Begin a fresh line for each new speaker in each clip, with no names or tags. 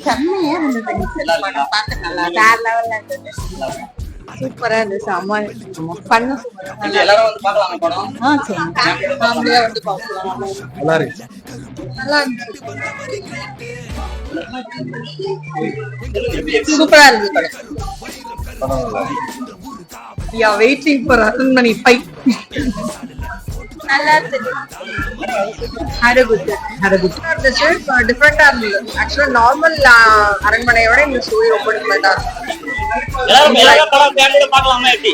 செம்மையா இருந்தது படம். பார்க்க நல்லா வேற லெவல்ல இருந்தது. சூப்பரா இருந்துச்சு. அம்மா பண்ண
எல்லாரும் வந்து பார்க்கலாம் படம்.
சரி ஃபேமிலியா வந்து பார்க்கலாம்.
நல்லா இருக்கு.
நல்லா இருந்துச்சு. சூப்பரா இருந்துச்சு படம். யா வெயிட்டிங் ஃபார் அரண்மனை 5. நல்லா இருந்துச்சு. had a good இருந்துச்சு. டிஃபரெண்டா இருந்தது. ஆக்சுவலா நார்மல் அரண்மனையோட இந்த ஸ்டோரி ரொம்ப டிஃபரெண்டா இருந்துச்சு.
எல்லாரும் படம் ஃபேமிலியோட பார்க்கலாமா எப்படி?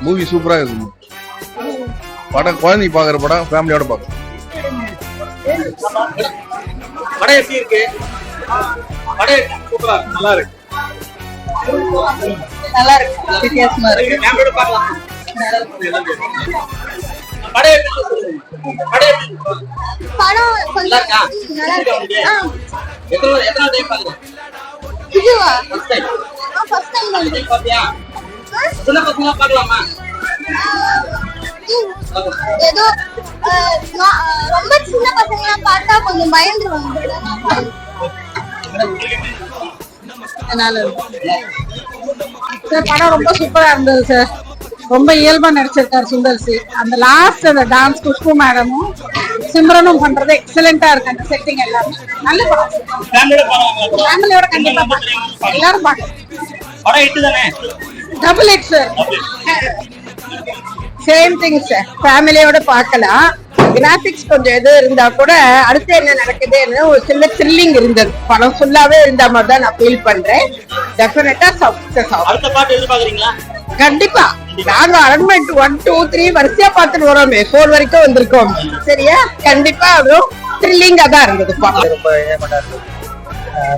மூவி சூப்பரா இருக்கு. படம் குழந்தைங்க பாக்குற படம், ஃபேமிலியோட பார்க்கலாம்.
படம் எப்படி இருக்கு? படம் சூப்பரா நல்லா இருக்கு.
நல்லா இருக்கு. வித்தியாசமா இருக்கு.
ஃபேமிலியோட பார்க்கலாம். படம் எப்படி இருக்கு?
படம்
நல்லா இருக்கா? எத்தனை டைம் பாக்குறீங்க?
இதுவா
ஃபர்ஸ்ட் டைம்.
ஃபர்ஸ்ட் டைம்
பாத்தியா? சின்ன பசங்க பார்க்கலாமா?
ஏதோ ரொம்ப சின்ன பசங்க பார்த்தா கொஞ்சம் பயந்துருவாங்க.
சார் படம் ரொம்ப சூப்பரா இருந்தது சார். ரொம்ப இயல்பா நடிச்சிருக்காரு சுந்தர் சி. அந்த லாஸ்ட் அந்த டான்ஸ் குஷ்பு மேடமும் சிம்ரனும் பண்றது எக்ஸலென்ட்டா இருக்கு. அந்த செட்டிங் எல்லாமே நல்ல படம். ஃபேமிலியோட கண்டிப்பா பார்க்கலாம். எல்லாரும் பார்க்கலாம்.
படம் ஹிட் தானே?
Double hit sir. Same thing sir. ஃபேமிலியோட பார்க்கலாம். கிராபிக்ஸ் கொஞ்சம் எது இருந்தா கூட அடுத்து என்ன நடக்குதுன்னு ஒரு சின்ன த்ரில்லிங் இருந்தது. படம் ஃபுல்லாவே இருந்த மாதிரி தான் நான் ஃபீல் பண்றேன். டெஃபினட்டா சக்சஸ் ஆகும்.
அடுத்த பாட்டு எதிர்பார்க்கறீங்களா?
கண்டிப்பா. நாங்க அரண்மனை 1, 2, 3 வரிசையா பார்த்துட்டு வரோமே. 4 வரைக்கும் வந்திருக்கோம். சரியா? கண்டிப்பா அதுவும் த்ரில்லிங்கா தான் இருந்தது.
ரொம்ப என்ஜாய்மெண்டா இருந்தது.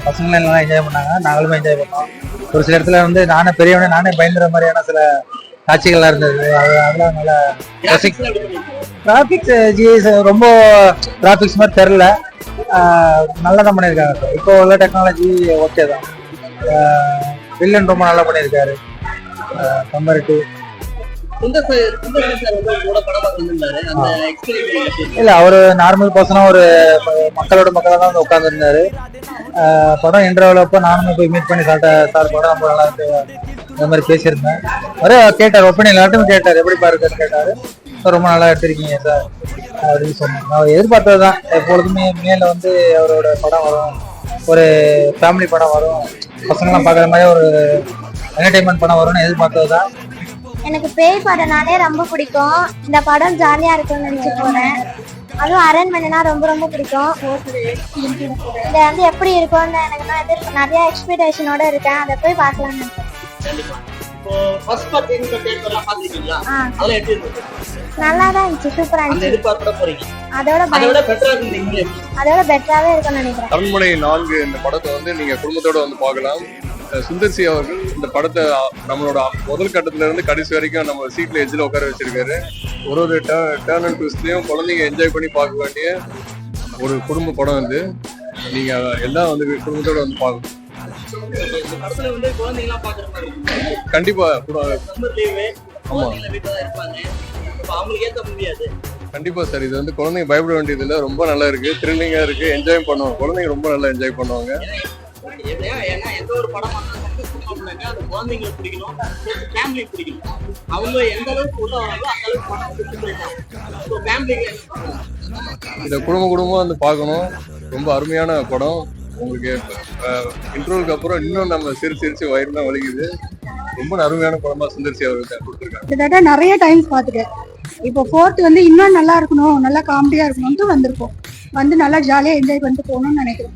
பசங்களும் எல்லாம் என்ஜாய் பண்ணாங்க, நாங்களுமே என்ஜாய் பண்ணோம். ஒரு சில இடத்துல வந்து நானே பெரியவனே நானே பயந்துற மாதிரியான சில காட்சிகள்லாம் இருந்தது. அதெல்லாம் நல்லா கிராபிக்ஸ் ஜிஎஸ் ரொம்ப கிராபிக்ஸ் மாதிரி தெரில. நல்லா தான் பண்ணியிருக்காங்க. இப்போ உள்ள டெக்னாலஜி ஓகே தான். வில்லன் ரொம்ப நல்லா பண்ணியிருக்காரு கம்பேரிட்டிவ். இல்ல அவரு நார்மல் பர்சனா ஒரு மக்களோட மக்களா தான் வந்து உட்கார்ந்துருந்தாரு. படம் இன்டர்வல் அப்போ நானும் போய் மீட் பண்ணி சார் படம் ரொம்ப நல்லா இருக்கு அந்த மாதிரி பேசியிருந்தேன். அவரே கேட்டார், ஒப்பீனியன் எல்லாத்தையும் கேட்டார், எப்படி பாருக்குன்னு கேட்டாரு. ரொம்ப நல்லா எடுத்திருக்கீங்க சார் அப்படின்னு சொன்னேன். அவர் எதிர்பார்த்ததுதான். எப்பொழுதுமே மேல வந்து அவரோட படம் வரும், ஒரு ஃபேமிலி படம் வரும், பசங்களாம் பார்க்குற மாதிரி ஒரு என்டர்டைன்மெண்ட் படம் வரும்னு எதிர்பார்த்ததுதான்.
எனக்கு பேய் படம்னாலே ரொம்ப பிடிக்கும். இந்த படம் ஜாலியா இருக்கும்னு நினைச்சு போனேன். அதுவும் அரண்மனைனா ரொம்ப ரொம்ப பிடிக்கும். இதை வந்து எப்படி இருக்கும்னு எனக்கு நிறைய எக்ஸ்பெக்டேஷனோட இருக்கேன். அதை போய் பார்க்கலாம்னு நல்லா தான் இருந்துச்சு. சூப்பரா இருந்துச்சு. அதோட பெட்டராவே இருக்கும்னு நினைக்கிறேன்.
அரண்மனை 4 இந்த படத்தை வந்து நீங்க குடும்பத்தோட வந்து பார்க்கலாம். சுந்தர் சி அவர்கள் இந்த படத்தை நம்மளோட முதல் கட்டத்துல இருந்து கடைசி வரைக்கும் நம்ம சீட்ல எஜ்ஜில் உட்கார வச்சிருக்காரு. ஒரு டர்ன் அண்ட் ட்விஸ்ட்லயும் குழந்தைங்க என்ஜாய் பண்ணி பார்க்க வேண்டிய ஒரு குடும்ப படம் வந்து நீங்க எல்லாம் வந்து குடும்பத்தோட வந்து பார்க்கணும். கண்டிப்பா. கண்டிப்பா சார். இது வந்து குழந்தைங்க பயப்பட வேண்டியது இல்லை. ரொம்ப நல்லா இருக்கு, த்ரில்லிங்கா இருக்கு, என்ஜாய் பண்ணுவாங்க. குழந்தைங்க ரொம்ப நல்லா என்ஜாய் பண்ணுவாங்க.
எந்த ஒரு படம் குழந்தைங்களுக்கு பிடிக்கணும், ஃபேமிலி பிடிக்கணும். அவங்க எந்த அளவுக்கு உள்ள வராங்களோ அந்த அளவுக்கு
இதை குடும்பமா வந்து பார்க்கணும். ரொம்ப அருமையான படம். உங்களுக்கு இன்ட்ரோலுக்கு அப்புறம் இன்னும் நம்ம சிரிச்சு வயிறுலாம் வலிக்குது. ரொம்ப அருமையான படமா சுந்தர்சி அவர்கள் கொடுத்துருக்காங்க.
கிட்டத்தட்ட நிறைய டைம்ஸ் பார்த்துட்டேன். இப்போ 4th வந்து இன்னும் நல்லா இருக்கணும், நல்லா காமெடியா இருக்கணும்னு வந்திருக்கோம். வந்து நல்லா ஜாலியா என்ஜாய் பண்ணிட்டு போகணும்னு நினைக்கிறேன்.